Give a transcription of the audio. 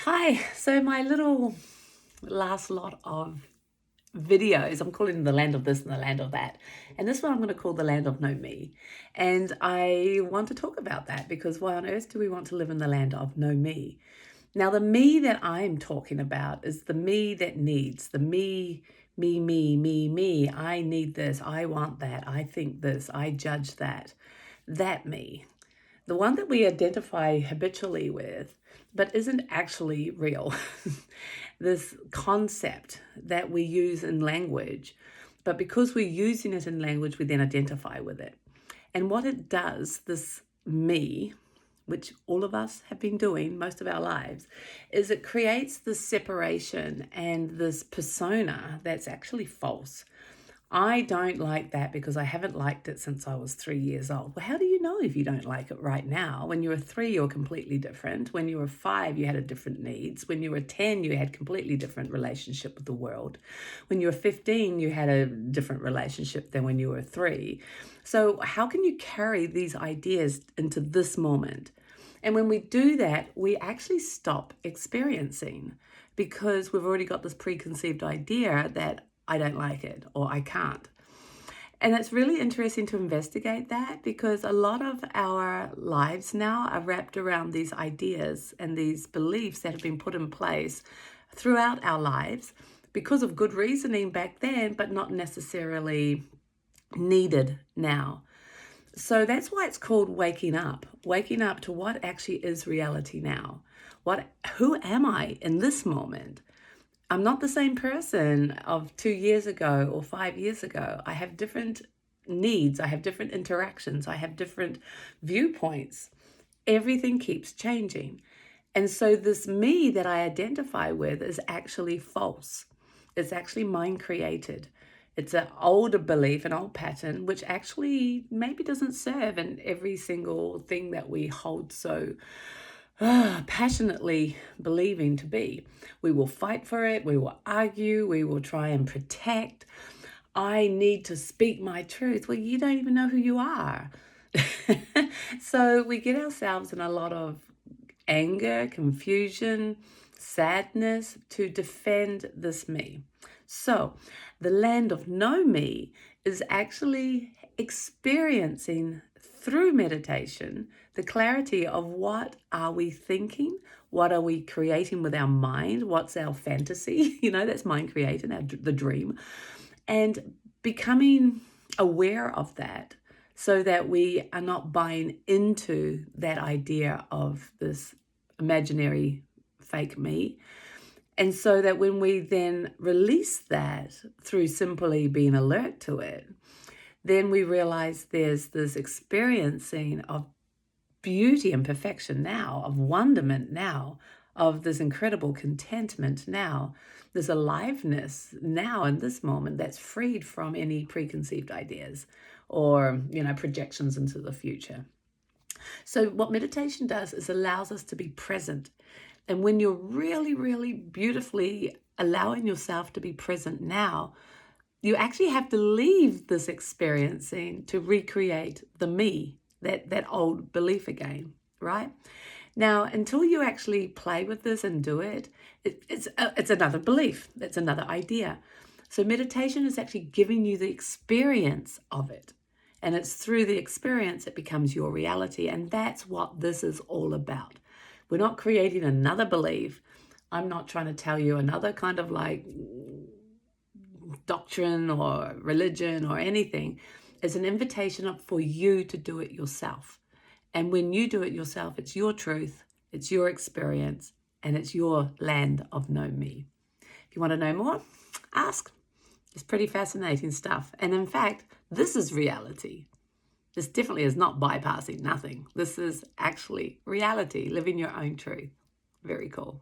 Hi, so my little last lot of videos, I'm calling them the land of this and the land of that. And this one I'm going to call the land of no me. And I want to talk about that because why on earth do we want to live in the land of no me? Now, the me that I'm talking about is the me that needs, the me. I need this, I want that, I think this, I judge that. That me. The one that we identify habitually with, but isn't actually real. This concept that we use in language, but because we're using it in language, we then identify with it. And what it does, this me, which all of us have been doing most of our lives, is it creates this separation and this persona that's actually false. I don't like that because I haven't liked it since I was 3 years old. Well, how do you know if you don't like it right now? When you were 3, you're completely different. When you were 5, you had a different needs. When you were 10, you had completely different relationship with the world. When you were 15, you had a different relationship than when you were 3. So how can you carry these ideas into this moment? And when we do that, we actually stop experiencing because we've already got this preconceived idea that I don't like it or I can't. And it's really interesting to investigate that because a lot of our lives now are wrapped around these ideas and these beliefs that have been put in place throughout our lives because of good reasoning back then, but not necessarily needed now. So that's why it's called waking up to what actually is reality now. Who am I in this moment? I'm not the same person of 2 years ago or 5 years ago. I have different needs. I have different interactions. I have different viewpoints. Everything keeps changing. And so this me that I identify with is actually false. It's actually mind created. It's an older belief, an old pattern, which actually maybe doesn't serve in every single thing that we hold so passionately believing to be. We will fight for it. We will argue. We will try and protect. I need to speak my truth. Well, you don't even know who you are. So we get ourselves in a lot of anger, confusion, sadness to defend this me. So the land of no me is actually experiencing through meditation the clarity of what are we thinking, what are we creating with our mind, what's our fantasy, that's mind created, the dream, and becoming aware of that so that we are not buying into that idea of this imaginary fake me. And so that when we then release that through simply being alert to it, then we realize there's this experiencing of beauty and perfection now, of wonderment now, of this incredible contentment now, this aliveness now in this moment that's freed from any preconceived ideas or, projections into the future. So what meditation does is allows us to be present. And when you're really, really beautifully allowing yourself to be present now, you actually have to leave this experiencing to recreate the me, that old belief again, right? Now, until you actually play with this and do it, it's another belief. It's another idea. So meditation is actually giving you the experience of it. And it's through the experience it becomes your reality. And that's what this is all about. We're not creating another belief. I'm not trying to tell you another kind of like doctrine or religion or anything. It's an invitation for you to do it yourself. And when you do it yourself, it's your truth, it's your experience, and it's your land of no me. If you want to know more, ask. It's pretty fascinating stuff. And in fact, this is reality. This definitely is not bypassing nothing. This is actually reality, living your own truth. Very cool.